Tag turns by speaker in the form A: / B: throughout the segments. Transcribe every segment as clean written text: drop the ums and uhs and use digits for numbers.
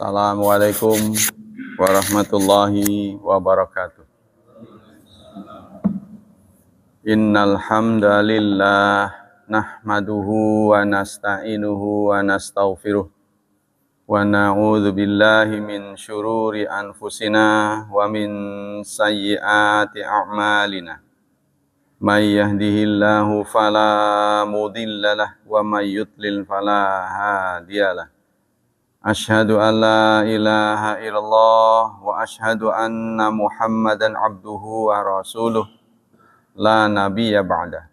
A: Assalamualaikum warahmatullahi wabarakatuh. Innal hamdalillah nahmaduhu wa nasta'inuhu wa nastaghfiruh wa na'udzu billahi min syururi anfusina wa min sayyiati a'malina. May yahdihillahu fala mudhillalah wa may yudlil fala hadiyalah. Asyhadu an la ilaha illallah wa asyhadu anna Muhammadan abduhu wa rasuluh la nabiyya ba'dah.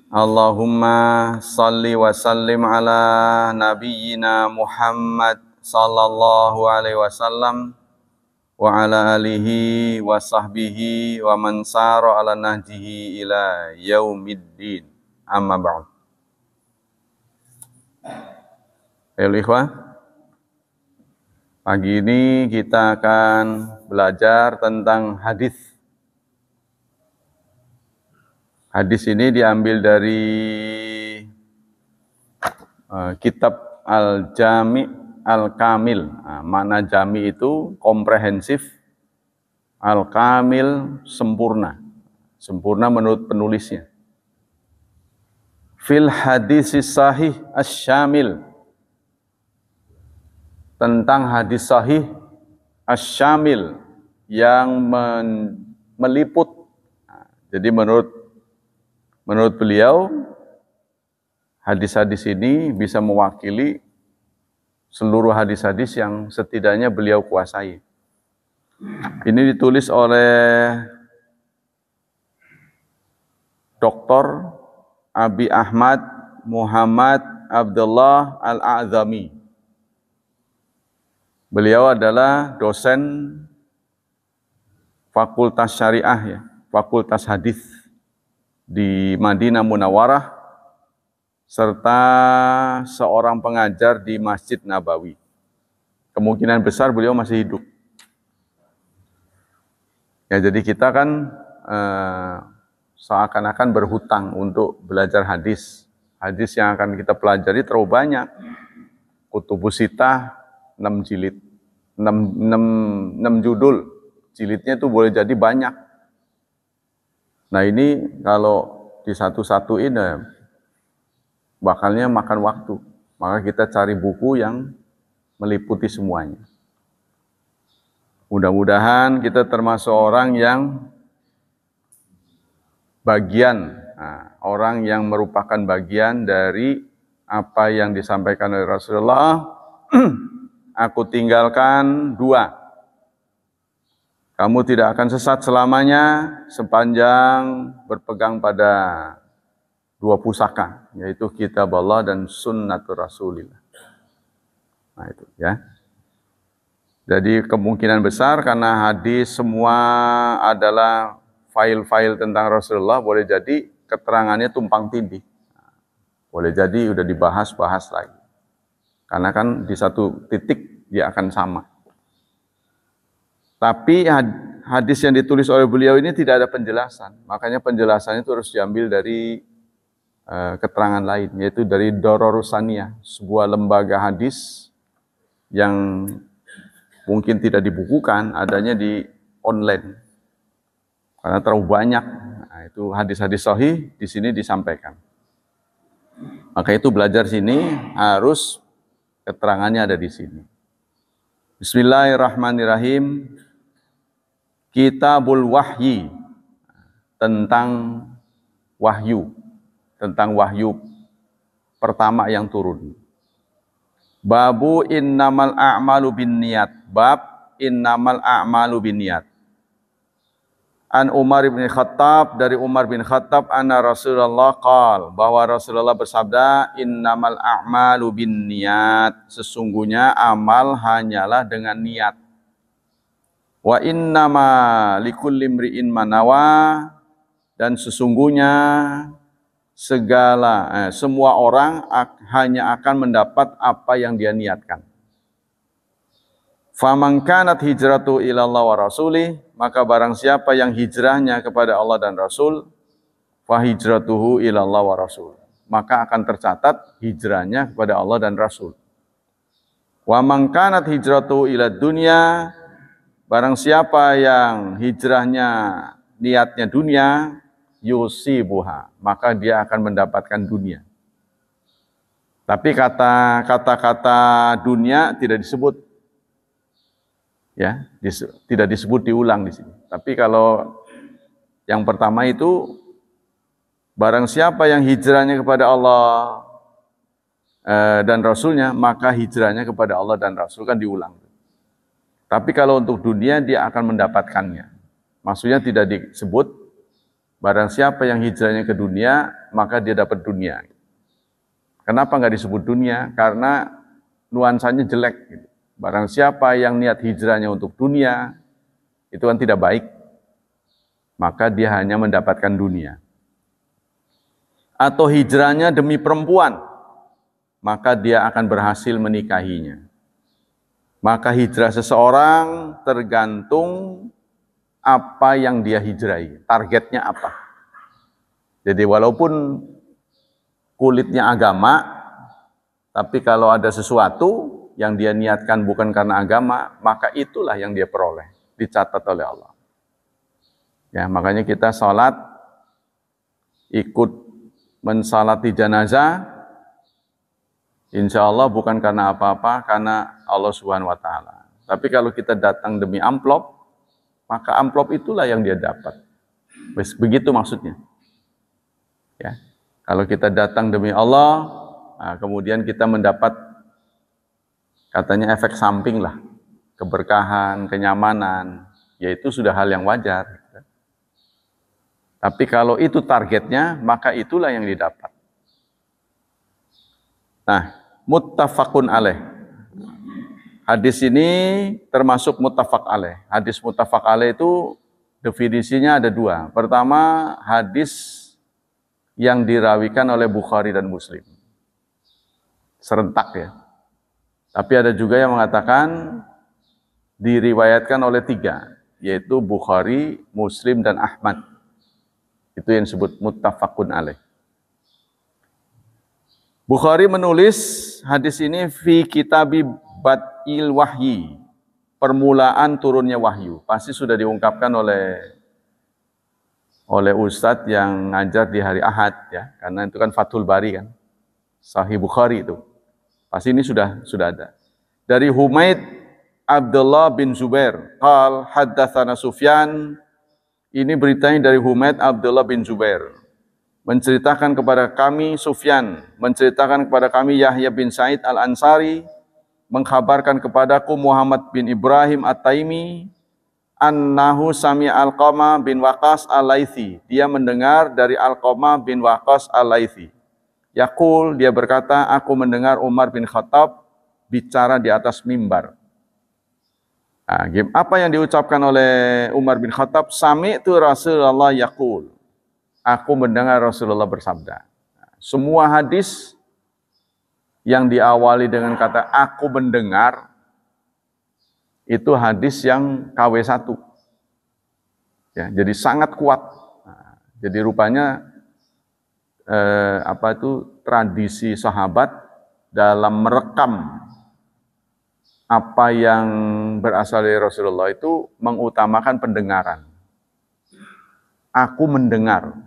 A: Allahumma salli wa sallim ala nabiyyina Muhammad sallallahu alaihi wasallam wa ala alihi wa sahbihi wa man sara ala nahjihi ila yaumiddin. Amma ba'd. Ikhwah, pagi ini kita akan belajar tentang hadis. Hadis ini diambil dari kitab Al-Jami' Al-Kamil. Nah, makna jami itu komprehensif, Al-Kamil sempurna. Sempurna menurut penulisnya. Fil hadisis sahih asy-syamil. Tentang hadis sahih asy-syamil yang meliput. Jadi menurut beliau hadis-hadis ini bisa mewakili seluruh hadis-hadis yang setidaknya beliau kuasai. Ini ditulis oleh Dr. Abi Ahmad Muhammad Abdullah Al-A'zami. Beliau adalah dosen Fakultas Syariah, ya, Fakultas Hadis di Madinah Munawwarah, serta seorang pengajar di Masjid Nabawi. Kemungkinan besar beliau masih hidup. Ya, jadi kita kan seakan-akan berhutang untuk belajar hadis. Hadis yang akan kita pelajari terlalu banyak. Kutubus Sittah 6 jilid, 6 judul, jilidnya itu boleh jadi banyak. Nah ini kalau disatu-satuin bakalnya makan waktu, maka kita cari buku yang meliputi semuanya. Mudah-mudahan kita termasuk orang yang orang yang merupakan bagian dari apa yang disampaikan oleh Rasulullah. Aku tinggalkan 2. Kamu tidak akan sesat selamanya sepanjang berpegang pada 2 pusaka, yaitu kitab Allah dan sunnatur Rasulillah. Nah itu ya. Jadi kemungkinan besar karena hadis semua adalah file-file tentang Rasulullah, boleh jadi keterangannya tumpang tindih. Boleh jadi udah dibahas-bahas lagi. Karena kan di satu titik dia akan sama. Tapi hadis yang ditulis oleh beliau ini tidak ada penjelasan. Makanya penjelasannya itu harus diambil dari keterangan lain, yaitu dari Dororus Saniyah, sebuah lembaga hadis yang mungkin tidak dibukukan, adanya di online. Karena terlalu banyak. Nah, itu hadis-hadis sahih di sini disampaikan. Maka itu belajar sini harus keterangannya ada di sini. Bismillahirrahmanirrahim. Kitabul Wahyi, tentang wahyu, pertama yang turun. Babu innamal a'malu binniyat. Bab innamal a'malu binniyat. An Umar bin Khattab, dari Umar bin Khattab, anna Rasulullah qal, bahwa Rasulullah bersabda, innamal a'malu binniyat, sesungguhnya amal hanyalah dengan niat. Wa innama likulli imri'in manawa, dan sesungguhnya semua orang hanya akan mendapat apa yang dia niatkan. Faman kanat hijratu ilallah wa rasulih, maka barang siapa yang hijrahnya kepada Allah dan Rasul, fa hijratuhu ilallah wa rasul, maka akan tercatat hijrahnya kepada Allah dan Rasul. Wa man kanat hijratu ila dunya, barang siapa yang hijrahnya niatnya dunia, yusibuha, maka dia akan mendapatkan dunia. Tapi kata-kata dunia tidak disebut, ya, tidak disebut diulang di sini. Tapi kalau yang pertama itu, barang siapa yang hijrahnya kepada Allah dan Rasulnya, maka hijrahnya kepada Allah dan Rasul, kan diulang. Tapi kalau untuk dunia, dia akan mendapatkannya. Maksudnya tidak disebut, barang siapa yang hijrahnya ke dunia, maka dia dapat dunia. Kenapa nggak disebut dunia? Karena nuansanya jelek. Barang siapa yang niat hijrahnya untuk dunia, itu kan tidak baik. Maka dia hanya mendapatkan dunia. Atau hijrahnya demi perempuan, maka dia akan berhasil menikahinya. Maka hijrah seseorang tergantung apa yang dia hijrahi, targetnya apa. Jadi walaupun kulitnya agama, tapi kalau ada sesuatu yang dia niatkan bukan karena agama, maka itulah yang dia peroleh, dicatat oleh Allah. Ya, makanya kita sholat, ikut mensalati jenazah, insya Allah bukan karena apa-apa, karena Allah Subhanahu wa Ta'ala. Tapi kalau kita datang demi amplop, maka amplop itulah yang dia dapat. Begitu maksudnya. Ya. Kalau kita datang demi Allah, nah, kemudian kita mendapat, katanya efek samping lah, keberkahan, kenyamanan, yaitu sudah hal yang wajar. Tapi kalau itu targetnya, maka itulah yang didapat. Nah, muttafaqun alaih. Hadis ini termasuk muttafaq alaih. Hadis muttafaq alaih itu definisinya ada dua. Pertama, hadis yang dirawikan oleh Bukhari dan Muslim. Serentak ya. Tapi ada juga yang mengatakan diriwayatkan oleh tiga, yaitu Bukhari, Muslim, dan Ahmad. Itu yang disebut muttafaqun alaih. Bukhari menulis hadis ini fi kitabi bad'il wahyi, permulaan turunnya wahyu. Pasti sudah diungkapkan oleh ustadz yang ngajar di hari Ahad ya, karena itu kan Fathul Bari kan, Sahih Bukhari itu. Pasti ini sudah ada. Dari Humaid Abdullah bin Zubair, qal haddatsana Sufyan, ini beritanya dari Humaid Abdullah bin Zubair. Menceritakan kepada kami Sufyan, menceritakan kepada kami Yahya bin Sa'id al-Ansari, mengkhabarkan kepadaku Muhammad bin Ibrahim at-Taimi, annahu sami Alqamah bin Waqqas al-Laitsi. Dia mendengar dari Alqamah bin Waqqas al-Laitsi. Yaqul, dia berkata, aku mendengar Umar bin Khattab bicara di atas mimbar. Nah, apa yang diucapkan oleh Umar bin Khattab? Sami'tu Rasulullah yaqul. Aku mendengar Rasulullah bersabda. Semua hadis yang diawali dengan kata aku mendengar, itu hadis yang KW1. Ya, jadi sangat kuat. Nah, jadi rupanya tradisi sahabat dalam merekam apa yang berasal dari Rasulullah itu mengutamakan pendengaran. Aku mendengar.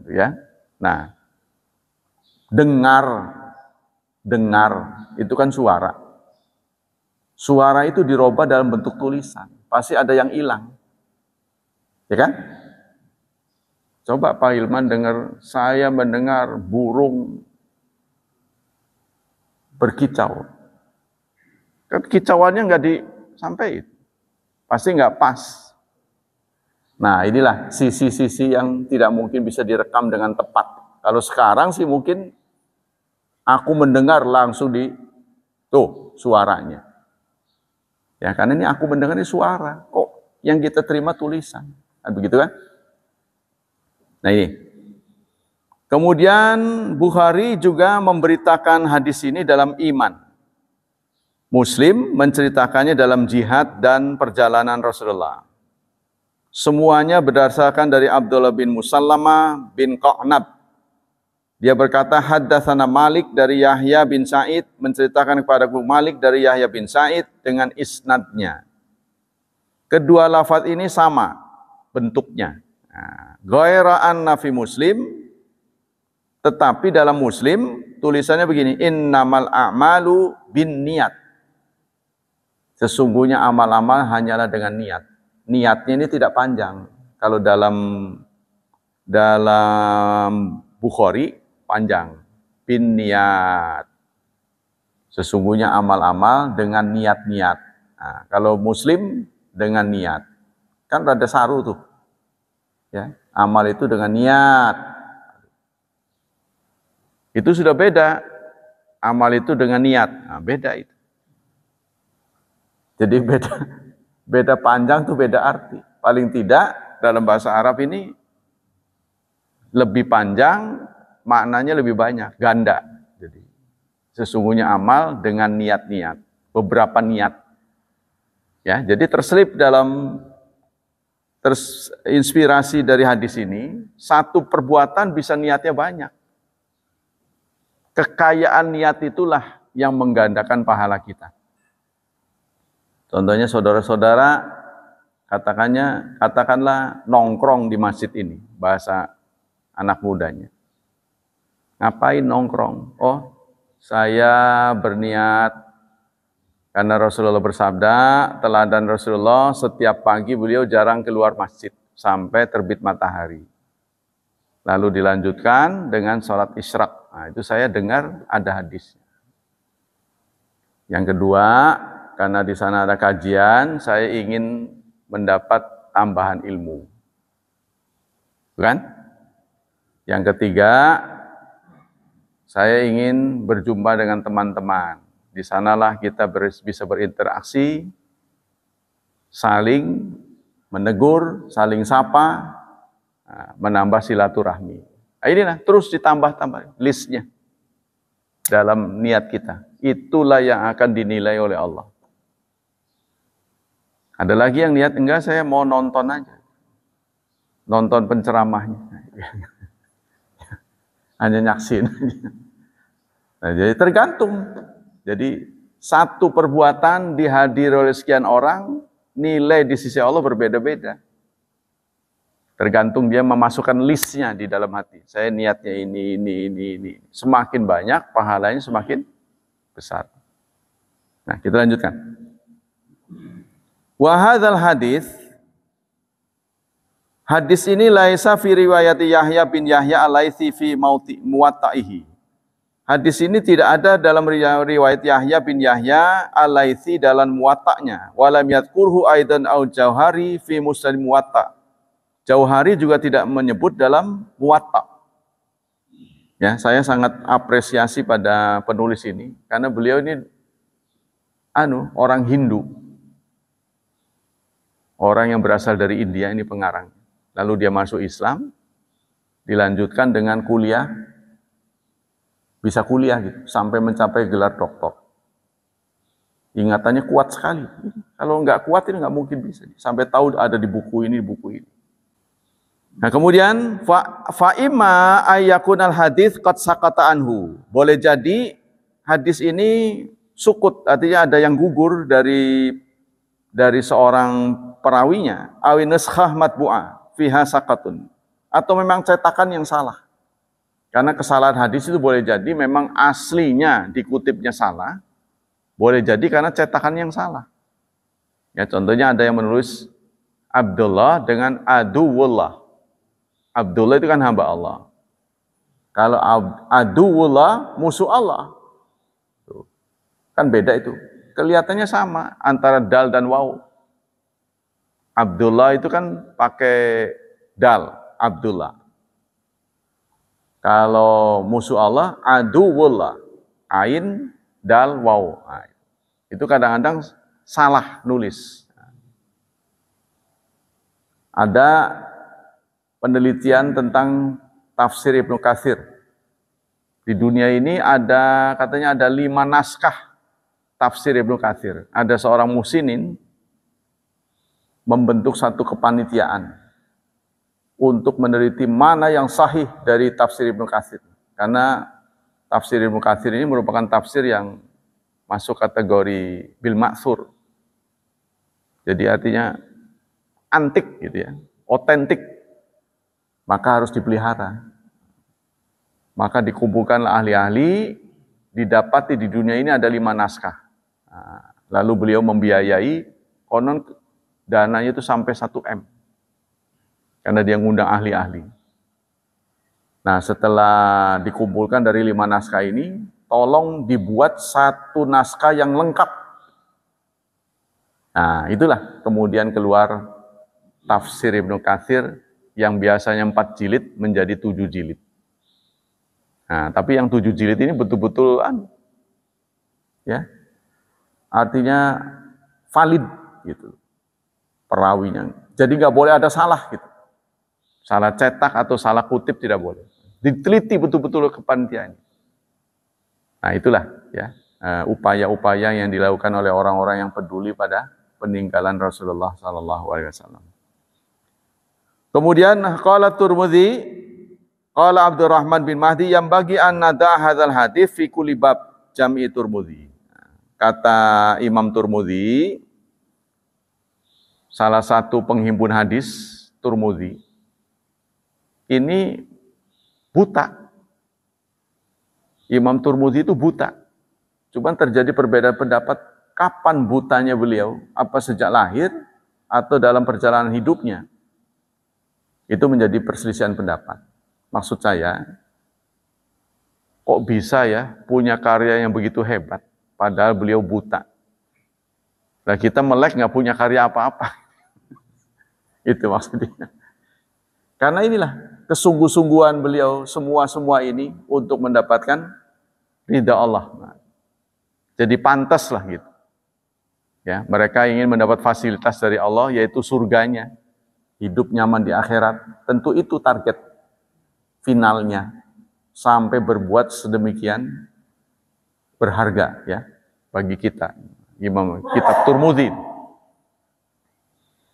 A: Ya. Nah, dengar itu kan suara. Suara itu dirubah dalam bentuk tulisan. Pasti ada yang hilang. Ya kan? Coba Pak Hilman dengar, saya mendengar burung berkicau. Kan kicauannya nggak disampaikan. Pasti nggak pas. Nah, inilah sisi-sisi yang tidak mungkin bisa direkam dengan tepat. Kalau sekarang sih mungkin aku mendengar langsung tuh suaranya. Ya, karena ini aku mendengar ini suara. Kok yang kita terima tulisan? Nah, begitu kan? Nah ini. Kemudian Bukhari juga memberitakan hadis ini dalam iman. Muslim menceritakannya dalam jihad dan perjalanan Rasulullah. Semuanya berdasarkan dari Abdullah bin Musallamah bin Qa'nab. Dia berkata, haddatsana Malik dari Yahya bin Sa'id, menceritakan kepada Malik dari Yahya bin Sa'id dengan isnadnya. Kedua lafaz ini sama bentuknya. Ghaira anna fi Muslim, tetapi dalam Muslim tulisannya begini, innamal a'malu bin niat. Sesungguhnya amal-amal hanyalah dengan niat. Niatnya ini tidak panjang. Kalau dalam Bukhari panjang, bin niat. Sesungguhnya amal-amal dengan niat-niat. Nah, kalau Muslim dengan niat, kan rada saru tuh, ya. Amal itu dengan niat, itu sudah beda. Amal itu dengan niat, nah, beda itu. Jadi beda panjang tuh beda arti. Paling tidak dalam bahasa Arab ini lebih panjang, maknanya lebih banyak, ganda. Jadi sesungguhnya amal dengan niat-niat, beberapa niat. Ya, jadi terselip dalam terinspirasi dari hadis ini, satu perbuatan bisa niatnya banyak. Kekayaan niat itulah yang menggandakan pahala kita. Contohnya saudara-saudara, katakanlah nongkrong di masjid ini, bahasa anak mudanya. Ngapain nongkrong? Oh, saya berniat karena Rasulullah bersabda, teladan Rasulullah, setiap pagi beliau jarang keluar masjid sampai terbit matahari. Lalu dilanjutkan dengan sholat isyraq. Nah, itu saya dengar ada hadisnya. Yang kedua, karena di sana ada kajian, saya ingin mendapat tambahan ilmu. Bukan? Yang ketiga, saya ingin berjumpa dengan teman-teman. Di sanalah kita bisa berinteraksi, saling menegur, saling sapa, menambah silaturahmi. Nah, inilah terus ditambah-tambah listnya dalam niat kita. Itulah yang akan dinilai oleh Allah. Ada lagi yang niat, enggak, saya mau nonton aja. Nonton penceramahnya. Hanya nyaksin. Nah, jadi tergantung. Jadi satu perbuatan dihadiri oleh sekian orang, nilai di sisi Allah berbeda-beda. Tergantung dia memasukkan listnya di dalam hati. Saya niatnya ini. Semakin banyak, pahalanya semakin besar. Nah, kita lanjutkan. Wa hadzal hadis ini laisa fi riwayat Yahya bin Yahya al-Laitsi fi muwatta'ihi. Hadis ini tidak ada dalam riwayat Yahya bin Yahya al-Laitsi dalam muwatta'nya. Walam yadhkurhu aidan au Jauhari fi musnad muwatta'. Jauhari juga tidak menyebut dalam muwatta'. Ya, saya sangat apresiasi pada penulis ini karena beliau ini orang Hindu. Orang yang berasal dari India, ini pengarang. Lalu dia masuk Islam, dilanjutkan dengan kuliah, bisa kuliah gitu, sampai mencapai gelar doktor. Ingatannya kuat sekali. Kalau nggak kuat ini nggak mungkin bisa. Sampai tahu ada di buku ini, buku ini. Nah kemudian, fa'imma ayyakunal hadits qad sakata anhu. Boleh jadi hadis ini sukut, artinya ada yang gugur dari seorang perawinya, awi nuskhah matbu'ah fiha sakatun, atau memang cetakan yang salah. Karena kesalahan hadis itu boleh jadi memang aslinya dikutipnya salah, boleh jadi karena cetakan yang salah. Ya, contohnya ada yang menulis Abdullah dengan aduwullah. Abdullah itu kan hamba Allah. Kalau aduwullah musuh Allah. Tuh. Kan beda itu. Kelihatannya sama antara dal dan waw. Abdullah itu kan pakai dal, Abdullah. Kalau musuh Allah, aduwullah, ain, dal, waw. Nah, itu kadang-kadang salah nulis. Ada penelitian tentang tafsir Ibnu Katsir. Di dunia ini katanya ada 5 naskah tafsir Ibnu Katsir. Ada seorang musinin membentuk satu kepanitiaan untuk meneliti mana yang sahih dari tafsir Ibnu Katsir. Karena tafsir Ibnu Katsir ini merupakan tafsir yang masuk kategori bil ma'thur. Jadi artinya antik gitu ya, otentik. Maka harus dipelihara. Maka dikumpulkanlah ahli-ahli, didapati di dunia ini ada 5 naskah. Nah, lalu beliau membiayai, konon dananya itu sampai 1 M. Karena dia ngundang ahli-ahli. Nah, setelah dikumpulkan dari 5 naskah ini, tolong dibuat 1 naskah yang lengkap. Nah, itulah kemudian keluar tafsir Ibnu Katsir yang biasanya 4 jilid menjadi 7 jilid. Nah, tapi yang 7 jilid ini betul-betul ya, artinya valid gitu perawinya. Jadi nggak boleh ada salah gitu. Salah cetak atau salah kutip tidak boleh. Diteliti betul-betul kepanitiaan. Nah, itulah ya upaya-upaya yang dilakukan oleh orang-orang yang peduli pada peninggalan Rasulullah SAW. Kemudian qala Tirmidzi, qala Abdurrahman bin Mahdi yang bagi an nada hadzal hadis fi kulli bab Jami' Tirmidzi. Kata Imam Tirmidzi, salah satu penghimpun hadis Tirmidzi ini buta. Imam Tirmidzi itu buta. Cuma terjadi perbedaan pendapat kapan butanya beliau, apa sejak lahir atau dalam perjalanan hidupnya. Itu menjadi perselisihan pendapat. Maksud saya, kok bisa ya punya karya yang begitu hebat, padahal beliau buta. Nah, kita melek nggak punya karya apa-apa. Itu maksudnya. Karena inilah kesungguh-sungguhan beliau semua ini untuk mendapatkan ridha Allah. Nah, jadi pantas lah gitu. Ya, mereka ingin mendapat fasilitas dari Allah yaitu surganya, hidup nyaman di akhirat. Tentu itu target finalnya sampai berbuat sedemikian berharga ya bagi kita. Imam kitab Tirmidzi.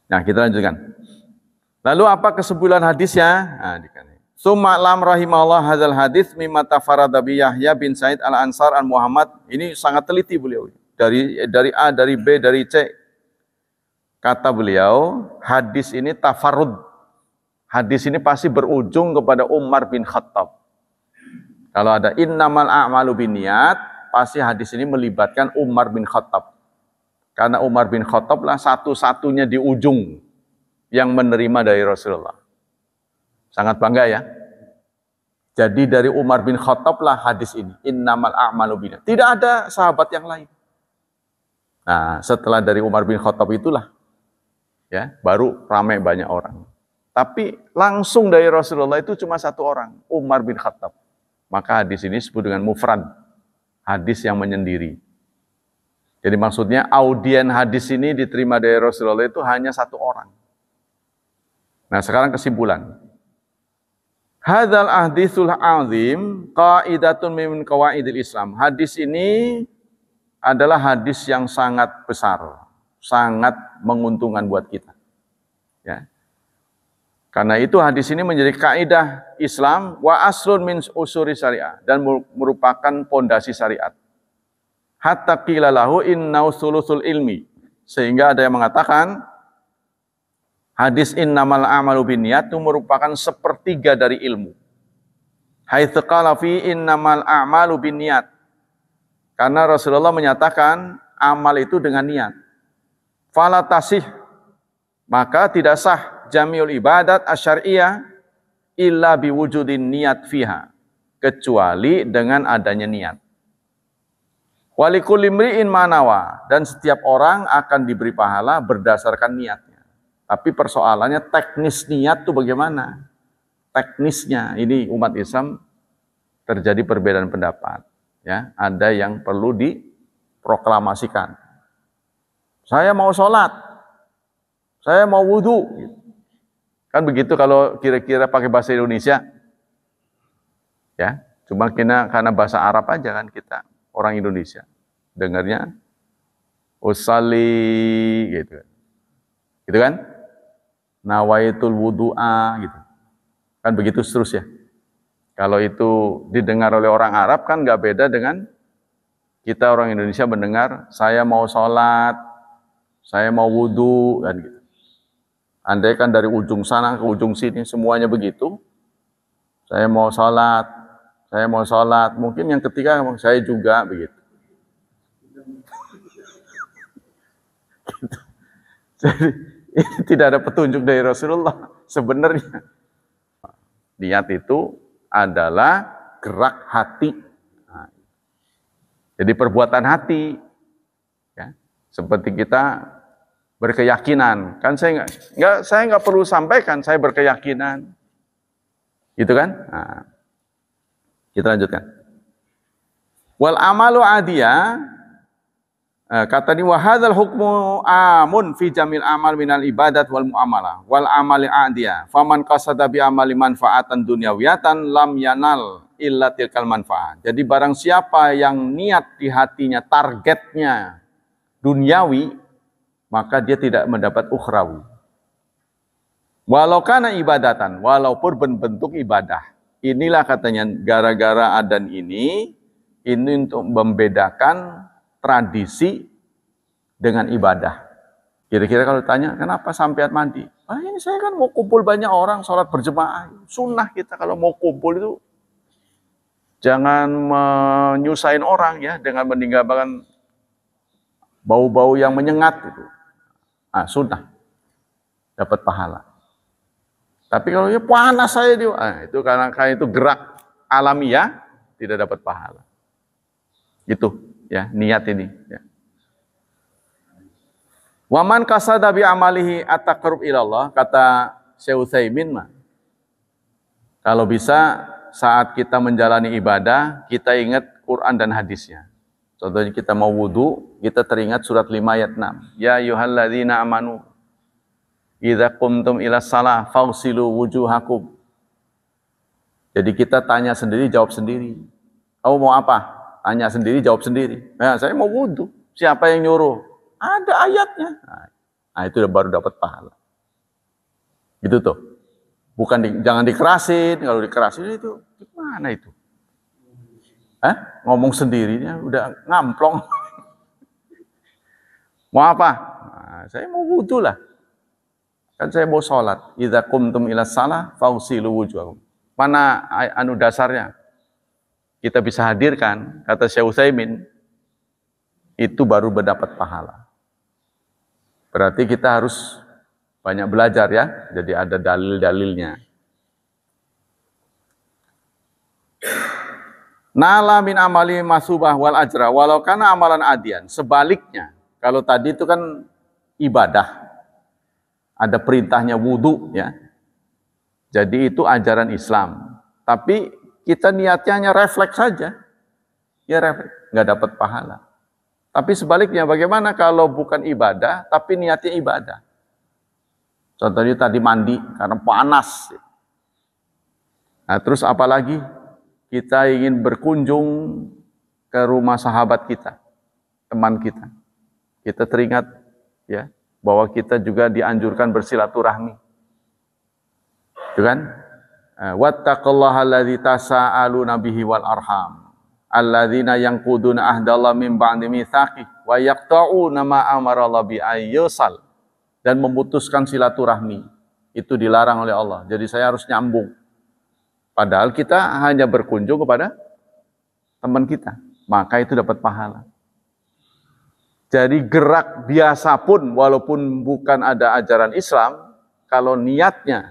A: Nah, kita lanjutkan. Lalu apa kesimpulan hadisnya? Summa lam rahimahullah hadzal hadis mimma tafarrada bi Yahya bin Said al-Ansar al-Muhammad. Ini sangat teliti beliau. Dari A, dari B, dari C. Kata beliau, hadis ini tafarrud. Hadis ini pasti berujung kepada Umar bin Khattab. Kalau ada innamal a'malu binniyat, pasti hadis ini melibatkan Umar bin Khattab. Karena Umar bin Khattab lah satu-satunya di ujung yang menerima dari Rasulullah. Sangat bangga ya. Jadi dari Umar bin Khattab lah hadis ini. Innamal a'malu binniyat. Tidak ada sahabat yang lain. Nah, setelah dari Umar bin Khattab itulah ya, baru ramai banyak orang. Tapi langsung dari Rasulullah itu cuma 1 orang, Umar bin Khattab. Maka hadis ini disebut dengan mufrad. Hadis yang menyendiri. Jadi maksudnya audien hadis ini diterima dari Rasulullah itu hanya 1 orang. Nah, sekarang kesimpulan. Hadzal haditsul azim qaidatun min qawaidil Islam. Hadis ini adalah hadis yang sangat besar, sangat menguntungkan buat kita. Ya. Karena itu hadis ini menjadi kaidah Islam wa aslun min usuri syariah dan merupakan pondasi syariat. Hatta qila lahu inna sulusul ilmi. Sehingga ada yang mengatakan hadis innamal a'malu binniyat itu merupakan 1/3 dari ilmu. Haitsu qala fi innamal a'malu binniyat. Karena Rasulullah menyatakan amal itu dengan niat. Fala tasih, maka tidak sah jamiul ibadat asyariyah illa biwujudin niat fiha, kecuali dengan adanya niat. Walikulli imri'in manawa, dan setiap orang akan diberi pahala berdasarkan niatnya. Tapi persoalannya teknis niat itu bagaimana? Teknisnya ini umat Islam terjadi perbedaan pendapat. Ya, ada yang perlu diproklamasikan. Saya mau sholat, saya mau wudhu. Kan begitu kalau kira-kira pakai bahasa Indonesia. Ya, cuma karena bahasa Arab aja kan kita orang Indonesia. Dengarnya usalli gitu. Gitu kan? Nawaitul wudu'a gitu. Kan begitu seterusnya. Kalau itu didengar oleh orang Arab kan nggak beda dengan kita orang Indonesia mendengar, saya mau sholat, saya mau wudhu, kan gitu. Andai kan dari ujung sana ke ujung sini semuanya begitu, saya mau sholat, saya mau sholat. Mungkin yang ketiga saya juga begitu. Jadi ini tidak ada petunjuk dari Rasulullah sebenarnya. Niat itu adalah gerak hati. Nah, jadi perbuatan hati, ya, seperti kita berkeyakinan. Kan saya nggak perlu sampaikan saya berkeyakinan, gitu kan? Nah, kita lanjutkan. Wal amalu adiyah. Kata ini wahadzal hukmu amun fi jamil amal minal ibadat wal muamalah wal amali adiyah. Faman qasada bi amali manfaatan dunyawiyatan lam yanal illa tilkal manfaat. Jadi barang siapa yang niat di hatinya targetnya duniawi, maka dia tidak mendapat ukhrawi. Walau kana ibadatan, walaupun berbentuk ibadah. Inilah katanya gara-gara adan ini untuk membedakan tradisi dengan ibadah. Kira-kira kalau tanya, kenapa sampai mandi? Ah, ini saya kan mau kumpul banyak orang, sholat berjemaah. Sunnah kita kalau mau kumpul itu, jangan menyusahin orang ya, dengan meninggalkan bau-bau yang menyengat. Gitu. Ah, sunnah. Dapat pahala. Tapi kalau ya panas saya dia, itu karena itu gerak alamiah, tidak dapat pahala. Gitu. Ya, niat ini. Ya. Waman kasada bi amalihi at-taqarrub ilallah, kata Syekh Utsaimin mah. Kalau bisa saat kita menjalani ibadah, kita ingat Quran dan hadisnya. Contohnya kita mau wudu, kita teringat surat 5 ayat 6. Ya ayyuhalladzina amanu idza qumtum ila shalah faghsilu wujuhakum. Jadi kita tanya sendiri, jawab sendiri. Kamu mau apa? Tanya sendiri, jawab sendiri. Nah, saya mau wudhu. Siapa yang nyuruh? Ada ayatnya. Nah, itu baru dapat pahala. Gitu tuh. Bukan jangan dikerasin. Kalau dikerasin itu gimana itu? Ngomong sendirinya udah ngamplong. Mau apa? Nah, saya mau wudhu lah. Kan saya mau sholat. Idza qumtum ila shalah faghsilu wujuhakum. Mana dasarnya? Kita bisa hadirkan, kata Syekh Utsaimin, itu baru mendapat pahala. Berarti kita harus banyak belajar ya, jadi ada dalil-dalilnya. Nala min amali masubah wal ajra, walau kana amalan adian. Sebaliknya, kalau tadi itu kan ibadah, ada perintahnya wudu ya. Jadi itu ajaran Islam. Tapi kita niatnya hanya refleks saja, ya refleks, nggak dapat pahala. Tapi sebaliknya, bagaimana kalau bukan ibadah, tapi niatnya ibadah? Contohnya tadi mandi karena panas. Nah, terus apalagi kita ingin berkunjung ke rumah sahabat kita, teman kita. Kita teringat ya bahwa kita juga dianjurkan bersilaturahmi, itu kan? Wattaqullaha alladzi tasaaluna bihi wal arham alladzina yanquduna ahdallahi min ba'di mitsaqih wa yaqta'una ma amara Allah bi ayyusal, dan memutuskan silaturahmi itu dilarang oleh Allah. Jadi saya harus nyambung. Padahal kita hanya berkunjung kepada teman kita, maka itu dapat pahala. Jadi gerak biasa pun walaupun bukan ada ajaran Islam, kalau niatnya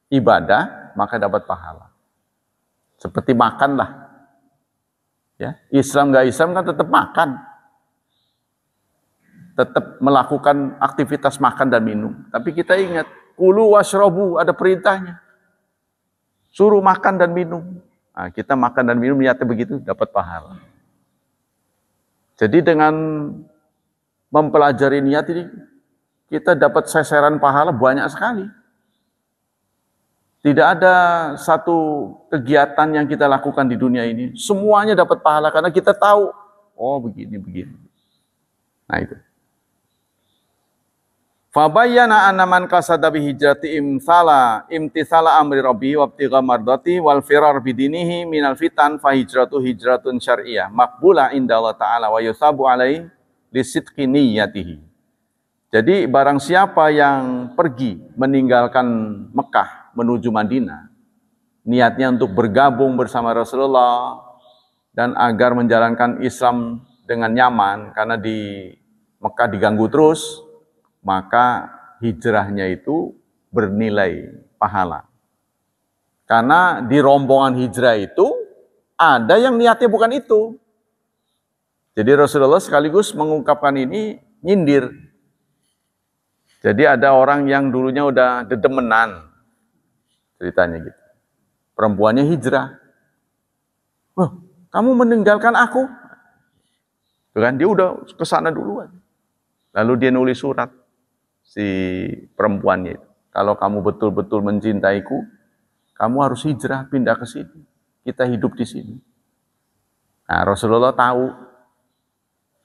A: ibadah maka dapat pahala. Seperti makan lah. Ya, Islam nggak Islam kan tetap makan. Tetap melakukan aktivitas makan dan minum. Tapi kita ingat, kulu washrobu, ada perintahnya. Suruh makan dan minum. Nah, kita makan dan minum niatnya begitu, dapat pahala. Jadi dengan mempelajari niat ini, kita dapat seseran pahala banyak sekali. Tidak ada satu kegiatan yang kita lakukan di dunia ini, semuanya dapat pahala karena kita tahu, oh begini. Nah itu. Fabayyana anna man qasada bi hijrati imtisala amri rabbi wa ibtigha mardati wal firar bidinihi minal fitan fa hijratu hijratun syar'iyyah maqbulah inda Allah taala wa yusabu alaihi li sidqi niyyatihi. Jadi barang siapa yang pergi meninggalkan Mekah menuju Madinah, niatnya untuk bergabung bersama Rasulullah dan agar menjalankan Islam dengan nyaman karena di Mekah diganggu terus, maka hijrahnya itu bernilai pahala. Karena di rombongan hijrah itu ada yang niatnya bukan itu. Jadi Rasulullah sekaligus mengungkapkan ini nyindir. Jadi ada orang yang dulunya udah dedemenan, ceritanya gitu. Perempuannya hijrah. Wah, kamu meninggalkan aku? Tuh kan, dia udah ke sana duluan. Lalu dia nulis surat si perempuannya itu. Kalau kamu betul-betul mencintaiku, kamu harus hijrah pindah ke sini. Kita hidup di sini. Nah, Rasulullah tahu.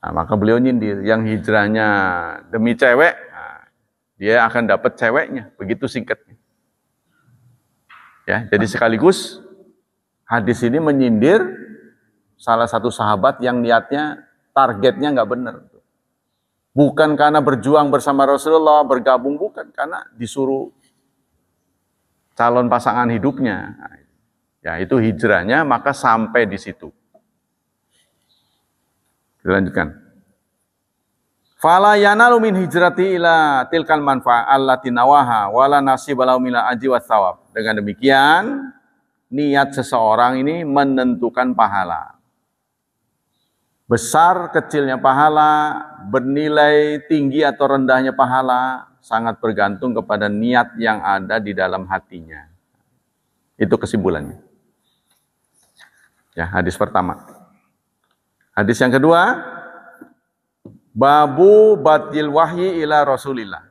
A: Nah, maka beliau nyindir, yang hijrahnya demi cewek, nah, dia akan dapat ceweknya. Begitu singkatnya. Ya, jadi sekaligus hadis ini menyindir salah satu sahabat yang niatnya, targetnya nggak benar. Bukan karena berjuang bersama Rasulullah, bergabung, bukan. Karena disuruh calon pasangan hidupnya. Ya, itu hijrahnya, maka sampai di situ. Dilanjutkan. Fala yanalu min hijrati ila tilkal manfa' allati nawaha wala nasiba lahu minal ajri was thawab. Dengan demikian, niat seseorang ini menentukan pahala. Besar kecilnya pahala, bernilai tinggi atau rendahnya pahala, sangat bergantung kepada niat yang ada di dalam hatinya. Itu kesimpulannya. Ya, hadis pertama. Hadis yang kedua, babu badil wahyi ila Rasulillah.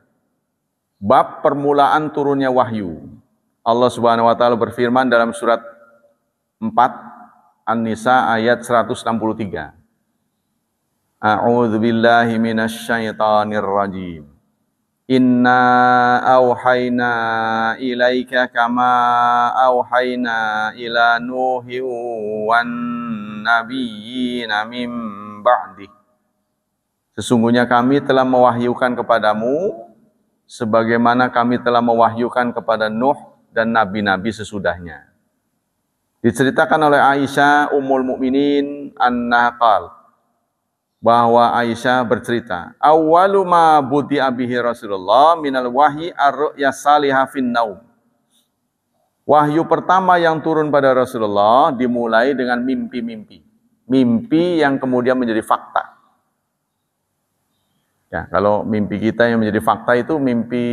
A: Bab permulaan turunnya wahyu. Allah Subhanahu wa taala berfirman dalam surat 4 An-Nisa ayat 163. A'udzu billahi minasy syaithanir rajim. Inna auhayna ilaika kama auhayna ila Nuhi wan nabiyina mim ba'di. Sesungguhnya kami telah mewahyukan kepadamu sebagaimana kami telah mewahyukan kepada Nuh dan nabi-nabi sesudahnya. Diceritakan oleh Aisyah Ummul Mukminin an-Naqal bahwa Aisyah bercerita, awwalu ma budi'a bihi Rasulullah minal wahyi ar-ru'ya salihah fin naum. Wahyu pertama yang turun pada Rasulullah dimulai dengan mimpi-mimpi. Mimpi yang kemudian menjadi fakta. Ya, kalau mimpi kita yang menjadi fakta itu mimpi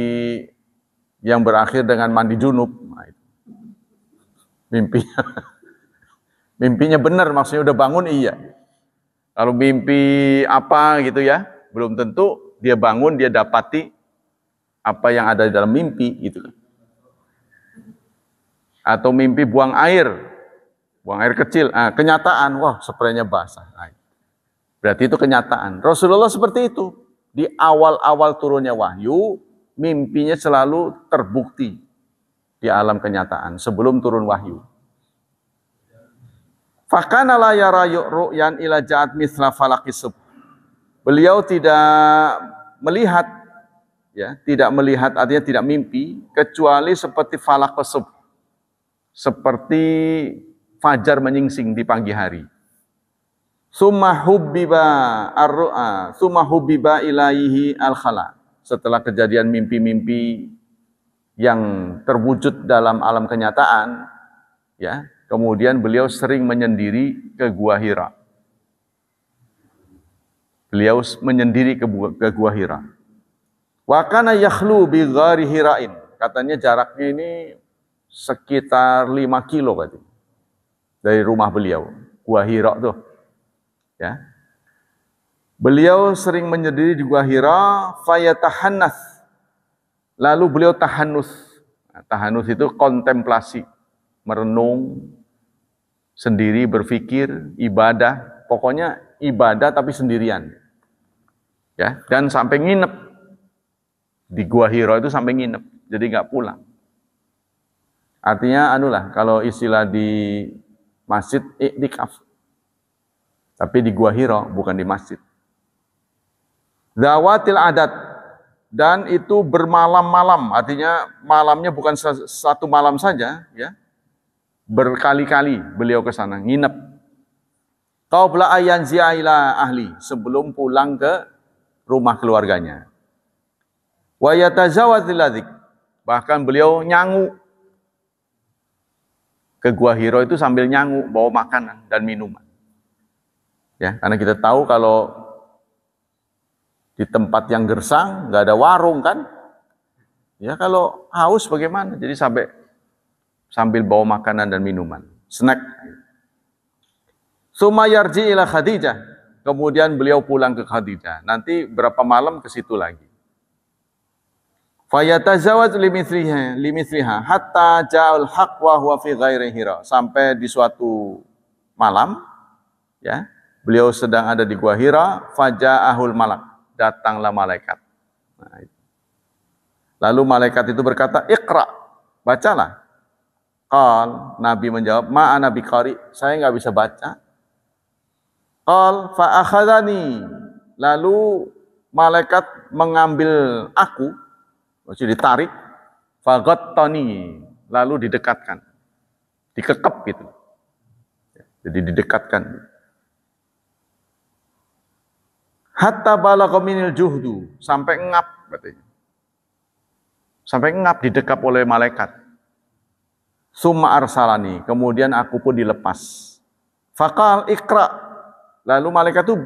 A: yang berakhir dengan mandi junub. Nah, itu. Mimpinya benar, maksudnya udah bangun iya. Kalau mimpi apa gitu ya, belum tentu dia bangun, dia dapati apa yang ada di dalam mimpi gitu. Atau mimpi buang air kecil, kenyataan, wah spraynya basah. Berarti itu kenyataan. Rasulullah seperti itu. Di awal-awal turunnya wahyu, mimpinya selalu terbukti di alam kenyataan sebelum turun wahyu. Fakana la yara ru'yan ila ja'at misla falaqis subh. Beliau tidak melihat, ya, tidak melihat artinya tidak mimpi kecuali seperti falaqis subh, seperti fajar menyingsing di pagi hari. Summa hubbiba ar-ru'a, summa hubbiba ilaihi al-khala. Setelah kejadian mimpi-mimpi yang terwujud dalam alam kenyataan, ya, kemudian beliau sering menyendiri ke Gua Hira. Beliau menyendiri ke Gua Hira. Wa kana yakhlu bi ghari Hira'in. Katanya jaraknya ini sekitar 5 kilo katanya, dari rumah beliau. Gua Hira tuh. Ya. Beliau sering menyendiri di Gua Hira, fayatahannas. Lalu beliau tahanus. Nah, tahanus itu kontemplasi, merenung sendiri, berpikir, ibadah, pokoknya ibadah tapi sendirian. Ya, dan sampai nginep Di Gua Hira itu sampai nginep, jadi nggak pulang. Artinya kalau istilah di masjid iktikaf. Tapi di Gua Hira, bukan di masjid. Zawatil adat, dan itu bermalam-malam, artinya malamnya bukan satu malam saja, ya. Berkali-kali beliau ke sana nginep. Qabla ayanzi'a ila ahli, sebelum pulang ke rumah keluarganya. Wa yatazawadzil ladzik, bahkan beliau nyangu ke Gua Hira itu sambil nyangu, bawa makanan dan minuman. Ya, karena kita tahu kalau di tempat yang gersang nggak ada warung kan? Ya, kalau haus bagaimana? Jadi sambil bawa makanan dan minuman, snack. Summa yarji ila Khadijah, kemudian beliau pulang ke Khadijah. Nanti berapa malam ke situ lagi. Fayatazawaj limithliha hatta ja'al haq wa huwa fi ghairi Hira, sampai di suatu malam, ya, beliau sedang ada di Gua Hira, faja'ahul malak, datanglah malaikat. Nah, lalu malaikat itu berkata, "Iqra", bacalah. Qal, Nabi menjawab, "Ma'ana biqari", saya nggak bisa baca. Qal fa akhadhani, lalu malaikat mengambil aku, maksudnya ditarik, faghattani, lalu didekatkan, dikekep gitu. Jadi didekatkan. Hatta balagha minil juhdu, sampai ngap katanya. Sampai ngap, didekap oleh malaikat. Summa arsalani, kemudian aku pun dilepas. Faqal ikra, lalu malaikat itu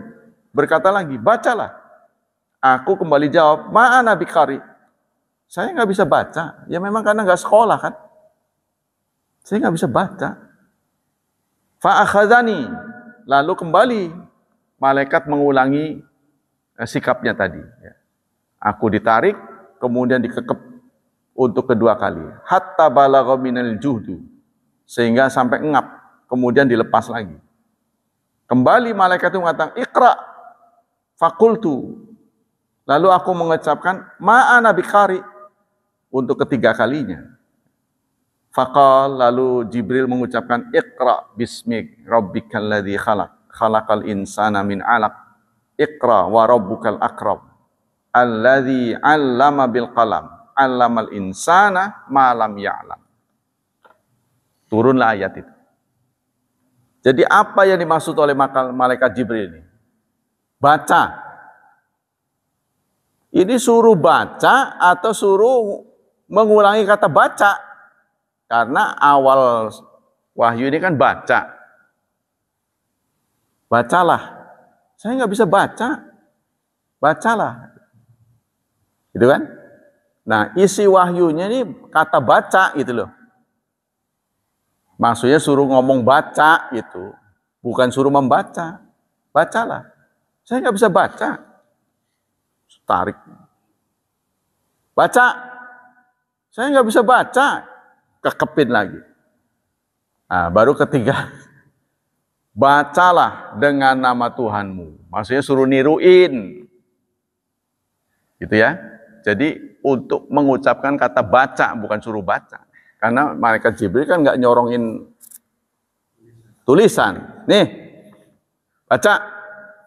A: berkata lagi, bacalah. Aku kembali jawab, ma'ana biqari, saya nggak bisa baca. Ya memang karena nggak sekolah kan, saya nggak bisa baca. Fa'akhadhani, lalu kembali malaikat mengulangi sikapnya tadi. Aku ditarik, kemudian dikekep untuk kedua kali. Hatta balagha minal juhdu, sehingga sampai ngap, kemudian dilepas lagi. Kembali malaikat itu mengatakan, "Iqra", fakultu, lalu aku mengucapkan, "Ma'ana biqari", untuk ketiga kalinya. Faqal, lalu Jibril mengucapkan, "Iqra bismi rabbikal ladzi khalaq, khalaqal insana min 'alaq, Iqra wa rabbukal akram, alladzi 'allama bil qalam, 'allamal insana ma lam ya'lam." Turunlah ayat itu. Jadi apa yang dimaksud oleh malaikat Jibril ini? Baca. Ini suruh baca atau suruh mengulangi kata baca? Karena awal wahyu ini kan baca. Bacalah. Saya nggak bisa baca. Bacalah. Gitu kan? Nah, isi wahyunya ini kata baca gitu loh. Maksudnya suruh ngomong baca gitu. Bukan suruh membaca. Bacalah. Saya nggak bisa baca. Tarik. Baca. Saya nggak bisa baca. Kekepin lagi. Nah, baru ketiga. Bacalah dengan nama Tuhanmu. Maksudnya suruh niruin. Gitu ya. Jadi untuk mengucapkan kata baca, bukan suruh baca. Karena malaikat Jibril kan nggak nyorongin tulisan. Nih, baca.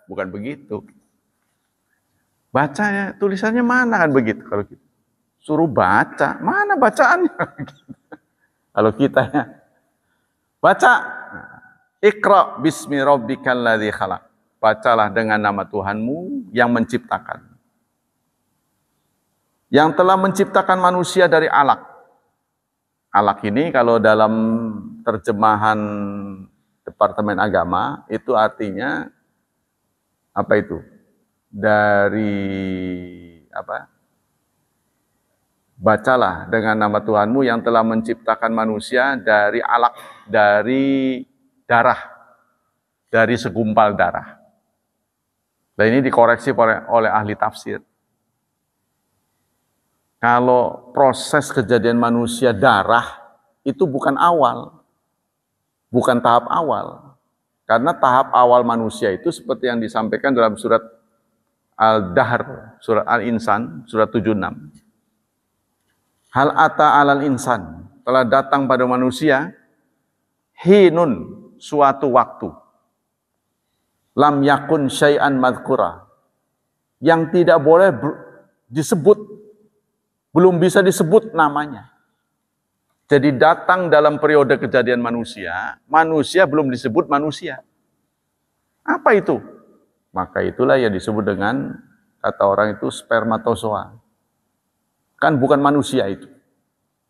A: Bukan begitu. Baca ya, tulisannya mana kan begitu. Kalau gitu. Suruh baca, mana bacaannya? Kalau kita ya, baca. Iqra bismi rabbikal ladzi khalaq. Bacalah dengan nama Tuhanmu yang menciptakan. Yang telah menciptakan manusia dari alaq. Alaq ini kalau dalam terjemahan Departemen Agama itu artinya apa itu? Dari apa? Bacalah dengan nama Tuhanmu yang telah menciptakan manusia dari alaq, dari darah, dari segumpal darah. Dan ini dikoreksi oleh ahli tafsir. Kalau proses kejadian manusia darah itu bukan awal, bukan tahap awal. Karena tahap awal manusia itu seperti yang disampaikan dalam surat Al-Dahr, surat Al-Insan, surat 76. Hal ata alal insan, telah datang pada manusia hinun, suatu waktu, lam yakun syai'an madhkura, yang tidak boleh disebut, belum bisa disebut namanya. Jadi datang dalam periode kejadian manusia, manusia belum disebut manusia. Apa itu? Maka itulah yang disebut dengan, kata orang itu, spermatozoa. Kan bukan manusia itu.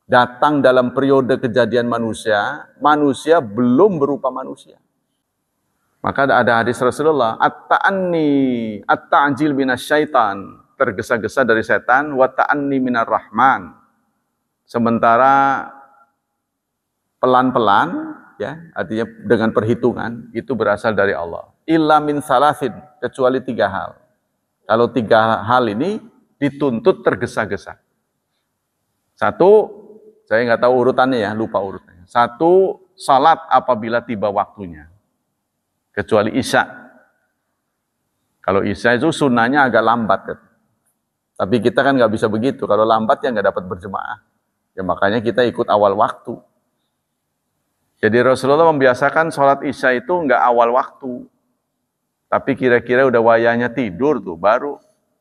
A: Datang dalam periode kejadian manusia, manusia belum berupa manusia. Maka ada hadis Rasulullah, at-ta'anni, at-ta'jil minasyaitan, tergesa-gesa dari setan, wa ta'anni minar rahman. Sementara pelan-pelan, ya, artinya dengan perhitungan, itu berasal dari Allah. Illa min salasin, kecuali 3 hal. Kalau 3 hal ini dituntut tergesa-gesa. 1, saya nggak tahu urutannya ya, lupa urutannya. 1, salat apabila tiba waktunya. Kecuali Isya. Kalau Isya itu sunnahnya agak lambat kan. Tapi kita kan nggak bisa begitu. Kalau lambat ya nggak dapat berjemaah. Ya makanya kita ikut awal waktu. Jadi Rasulullah membiasakan sholat Isya itu nggak awal waktu. Tapi kira-kira udah wayahnya tidur tuh, baru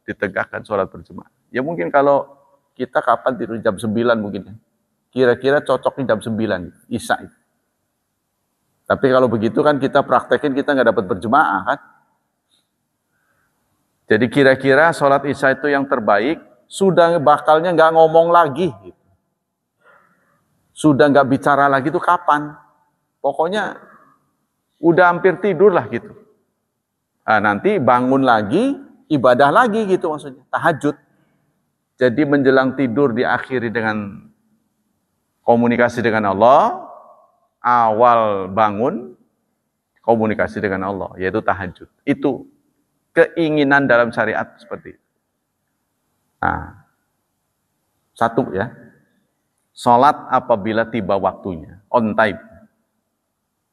A: ditegakkan sholat berjemaah. Ya mungkin kalau kita kapan tidur jam 9 mungkin ya. Kira-kira cocoknya jam 9, Isya itu. Tapi kalau begitu kan kita praktekin, kita nggak dapat berjemaah kan. Jadi kira-kira sholat Isya itu yang terbaik, sudah bakalnya nggak ngomong lagi. Gitu. Sudah nggak bicara lagi itu kapan? Pokoknya udah hampir tidur lah gitu. Nah, nanti bangun lagi, ibadah lagi gitu maksudnya, tahajud. Jadi menjelang tidur diakhiri dengan komunikasi dengan Allah, awal bangun komunikasi dengan Allah, yaitu tahajud. Itu keinginan dalam syariat seperti itu. Nah, 1 ya, sholat apabila tiba waktunya, on time.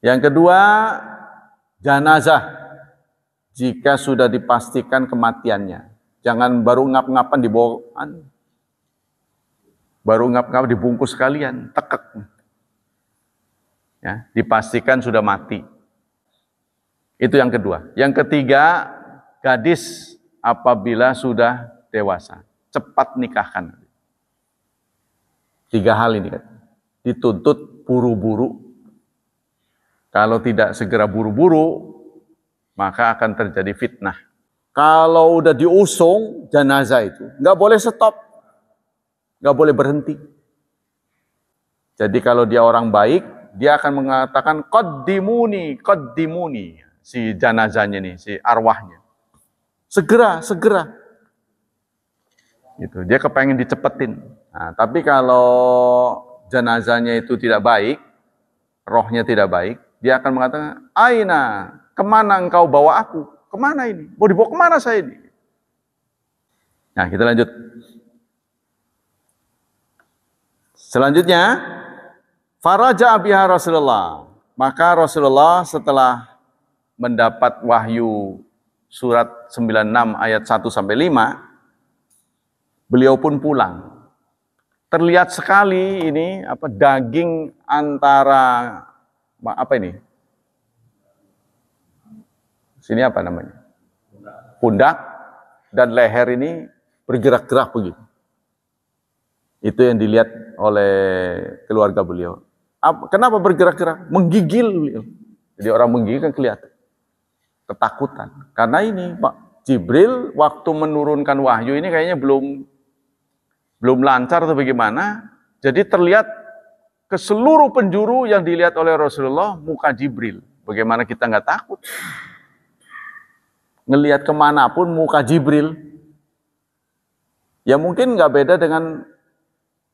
A: Yang kedua, janazah, jika sudah dipastikan kematiannya. Jangan baru ngap-ngapan dibawa, baru ngap-ngap dibungkus sekalian, tekek. Ya, dipastikan sudah mati. Itu yang kedua. Yang ketiga, gadis apabila sudah dewasa, cepat nikahkan. 3 hal ini kan. Dituntut buru-buru. Kalau tidak segera buru-buru, maka akan terjadi fitnah. Kalau udah diusung jenazah itu, nggak boleh stop, nggak boleh berhenti. Jadi kalau dia orang baik, dia akan mengatakan qaddimuni, qaddimuni, si jenazahnya nih, si arwahnya. Segera, segera. Gitu. Dia kepengen dicepetin. Nah, tapi kalau jenazahnya itu tidak baik, rohnya tidak baik, dia akan mengatakan, aina, kemana engkau bawa aku? Kemana ini? Mau dibawa kemana saya ini? Nah, kita lanjut. Selanjutnya, faraja biha Rasulullah. Maka Rasulullah setelah mendapat wahyu surat 96 ayat 1-5, beliau pun pulang. Terlihat sekali ini daging antara ini? Sini apa namanya? Pundak dan leher ini bergerak-gerak begitu. Itu yang dilihat oleh keluarga beliau. Kenapa bergerak-gerak? Menggigil beliau. Jadi orang menggigil kan kelihatan. Ketakutan. Karena ini Pak Jibril waktu menurunkan wahyu ini kayaknya belum lancar atau bagaimana. Jadi terlihat ke seluruh penjuru yang dilihat oleh Rasulullah muka Jibril. Bagaimana kita nggak takut? Ngelihat kemanapun muka Jibril. Ya mungkin nggak beda dengan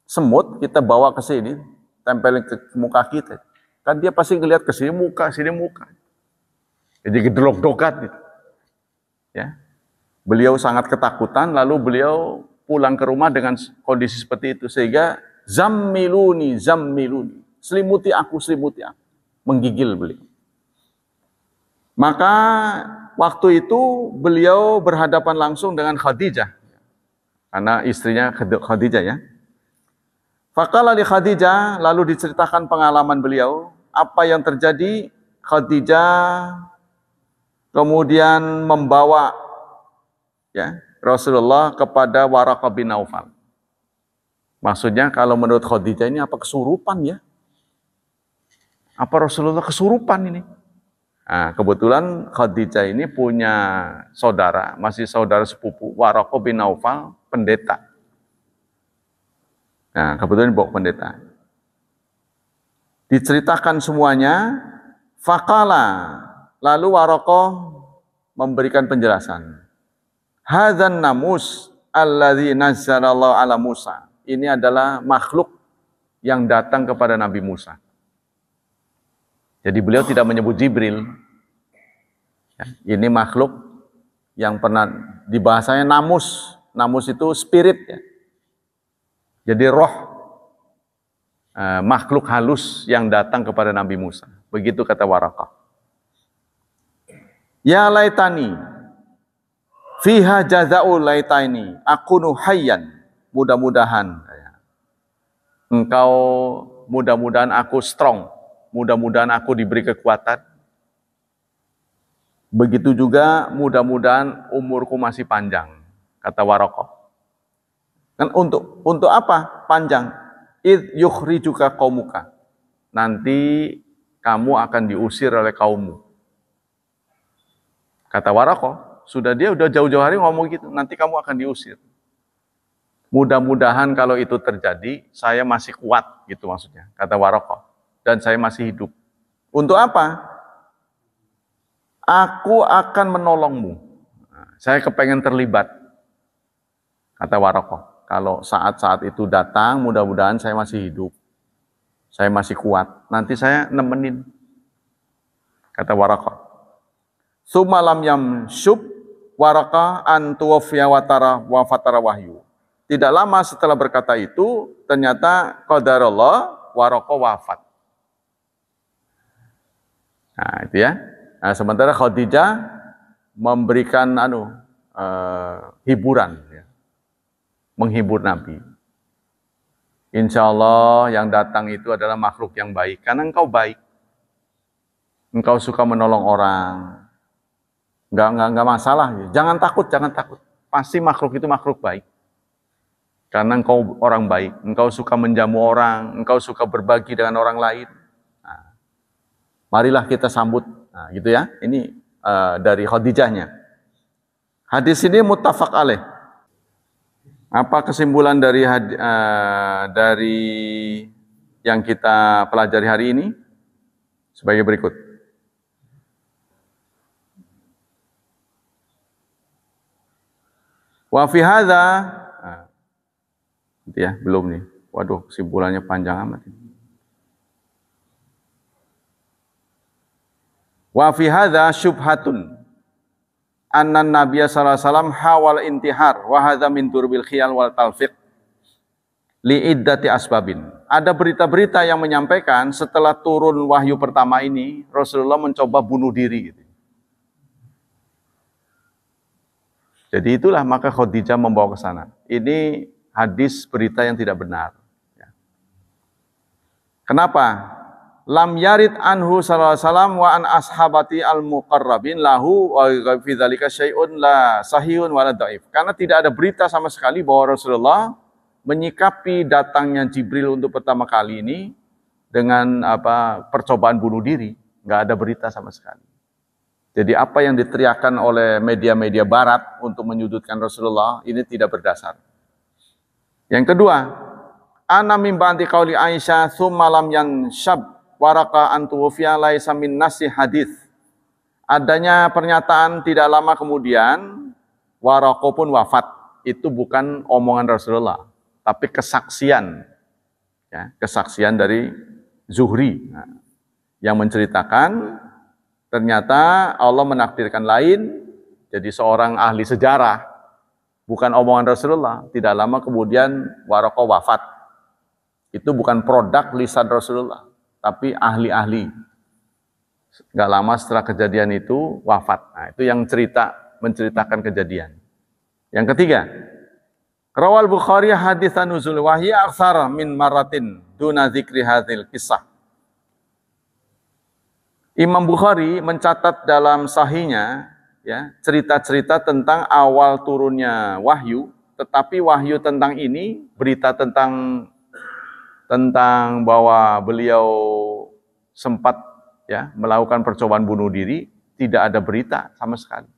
A: semut kita bawa ke sini, tempelin ke muka kita. Kan dia pasti ngelihat ke sini muka. Jadi gedelok-dokat gitu. Ya. Beliau sangat ketakutan, lalu beliau pulang ke rumah dengan kondisi seperti itu. Sehingga zammiluni, selimuti aku. Menggigil beliau. Maka waktu itu beliau berhadapan langsung dengan Khadijah. Karena istrinya Khadijah ya. Faqala li Khadijah, lalu diceritakan pengalaman beliau, apa yang terjadi. Khadijah kemudian membawa ya Rasulullah kepada Waraqah bin Naufal. Maksudnya kalau menurut Khadijah ini apa kesurupan ya? Apa Rasulullah kesurupan ini? Nah, kebetulan Khadijah ini punya saudara, masih saudara sepupu, Waraqah bin Naufal, pendeta. Nah, kebetulan bawa pendeta. Diceritakan semuanya, faqala, lalu Waraqah memberikan penjelasan. Hadzan namus alladzi nazzalallahu ala Musa. Ini adalah makhluk yang datang kepada Nabi Musa. Jadi beliau tidak menyebut Jibril. Ini makhluk yang pernah dibahasanya namus. Namus itu spirit ya. Jadi roh makhluk halus yang datang kepada Nabi Musa. Begitu kata Waraqah. Ya laitani fiha jaza'ul laitani akunu hayyan. Mudah-mudahan mudah-mudahan aku strong, mudah-mudahan aku diberi kekuatan. Begitu juga mudah-mudahan umurku masih panjang, kata Waraqah. Kan untuk apa panjang? Id yukhrijuka qaumuka. Nanti kamu akan diusir oleh kaummu. Kata Waraqah, dia udah jauh-jauh hari ngomong gitu, nanti kamu akan diusir. Mudah-mudahan kalau itu terjadi, saya masih kuat, gitu maksudnya, kata Waraqah. Dan saya masih hidup. Untuk apa? Aku akan menolongmu. Saya kepengen terlibat, kata Waraqah. Kalau saat-saat itu datang, mudah-mudahan saya masih hidup. Saya masih kuat. Nanti saya nemenin, kata Waraqah. Sumalam yamshub Waraqah an tuwaffiya wa fatara wahyu. Tidak lama setelah berkata itu, ternyata qadarullah Waraqah wafat. Nah, itu ya. Nah, sementara Khadijah memberikan hiburan, ya. Menghibur Nabi. Insya Allah yang datang itu adalah makhluk yang baik, karena engkau baik. Engkau suka menolong orang. Enggak masalah. Jangan takut. Pasti makhluk itu makhluk baik. Karena engkau orang baik, engkau suka menjamu orang, engkau suka berbagi dengan orang lain. Nah, marilah kita sambut, nah, gitu ya. Ini dari Khadijahnya. Hadis ini muttafaq alaih. Apa kesimpulan dari yang kita pelajari hari ini? Sebagai berikut. Wa fi hadza, ya, belum nih. Waduh, kesimpulannya panjang amat. Wa fi hadza syubhatun anna Nabiya sallallahu alaihi wasallam hawal intihar wa hadza min turbil khiyal wal talfiq li iddati asbabin. Ada berita-berita yang menyampaikan setelah turun wahyu pertama ini, Rasulullah mencoba bunuh diri gitu. Jadi itulah maka Khadijah membawa ke sana. Ini hadis berita yang tidak benar. Kenapa? Lam yarid anhu sallallahu alaihi wasallam wa an ashabati al-muqarrabin lahu wa fi dzalika syai'un la sahihun wa la dhaif. Karena tidak ada berita sama sekali bahwa Rasulullah menyikapi datangnya Jibril untuk pertama kali ini dengan percobaan bunuh diri. Enggak ada berita sama sekali. Jadi apa yang diteriakkan oleh media-media barat untuk menyudutkan Rasulullah ini tidak berdasar. Yang kedua, ana min ba'di qauli Aisyah tsumma lam yanshab Waraqah an tuwfiya laisa min nasi hadis. Adanya pernyataan tidak lama kemudian Waraqah pun wafat. Itu bukan omongan Rasulullah, tapi kesaksian. Ya, kesaksian dari Zuhri yang menceritakan ternyata Allah menakdirkan lain, jadi seorang ahli sejarah, bukan omongan Rasulullah. Tidak lama kemudian Waraqah wafat. Itu bukan produk lisan Rasulullah, tapi ahli-ahli. Gak lama setelah kejadian itu wafat. Nah, itu yang menceritakan kejadian. Yang ketiga, Rawal Bukhari haditsan nuzul wahyi aksar min maratin duna dzikri hadhil kisah. Imam Bukhari mencatat dalam sahihnya ya, cerita-cerita tentang awal turunnya wahyu, tetapi wahyu tentang ini, berita tentang bahwa beliau sempat ya melakukan percobaan bunuh diri, tidak ada berita sama sekali.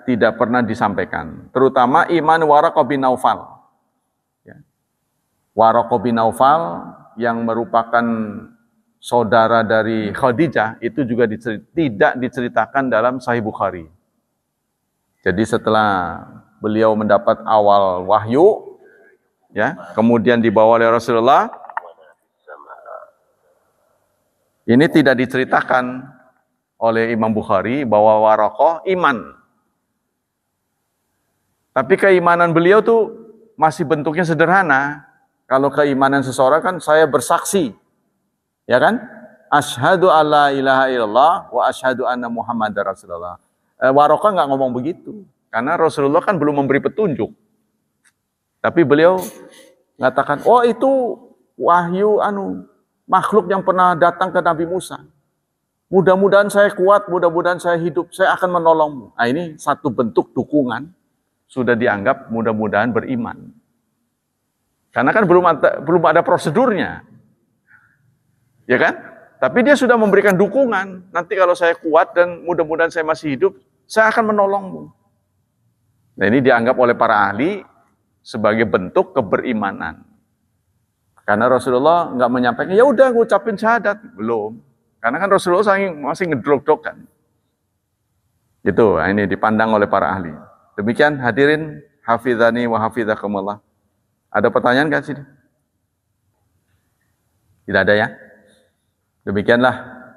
A: Tidak pernah disampaikan. Terutama iman Waraqah bin Naufal. Ya. Waraqah bin Naufal yang merupakan saudara dari Khadijah itu juga tidak diceritakan dalam Sahih Bukhari. Jadi setelah beliau mendapat awal wahyu, ya, kemudian dibawa oleh Rasulullah, ini tidak diceritakan oleh Imam Bukhari bahwa Waraqah iman. Tapi keimanan beliau tuh masih bentuknya sederhana. Kalau keimanan seseorang kan saya bersaksi. Ya kan? Asyhadu alla ilaha illallah wa asyhadu anna Muhammadar Rasulullah. Waraqah nggak ngomong begitu. Karena Rasulullah kan belum memberi petunjuk. Tapi beliau mengatakan, oh itu wahyu makhluk yang pernah datang ke Nabi Musa. Mudah-mudahan saya kuat, mudah-mudahan saya hidup, saya akan menolongmu. Nah ini satu bentuk dukungan, sudah dianggap mudah-mudahan beriman. Karena kan belum ada prosedurnya. Ya kan? Tapi dia sudah memberikan dukungan. Nanti kalau saya kuat dan mudah-mudahan saya masih hidup, saya akan menolongmu. Nah ini dianggap oleh para ahli sebagai bentuk keberimanan. Karena Rasulullah nggak menyampaikan, ya udah ngucapin syahadat. Belum. Karena kan Rasulullah masih ngedrok-drok kan. Itu, ini dipandang oleh para ahli. Demikian hadirin hafizani wa hafizakumullah. Ada pertanyaan kan sini? Tidak ada ya? Demikianlah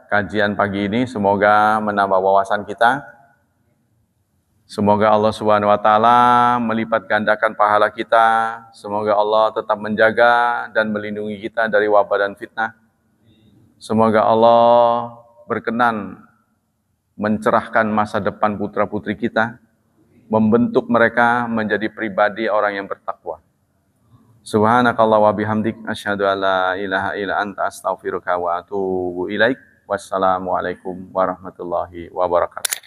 A: kajian pagi ini, semoga menambah wawasan kita. Semoga Allah Subhanahu wa taala melipat gandakan pahala kita. Semoga Allah tetap menjaga dan melindungi kita dari wabah dan fitnah. Semoga Allah berkenan mencerahkan masa depan putra-putri kita, membentuk mereka menjadi pribadi orang yang bertakwa. Subhanakallah wa bihamdik asyhadu an la ilaha illa anta astaghfiruka wa atubu ilaik. Wassalamualaikum warahmatullahi wabarakatuh.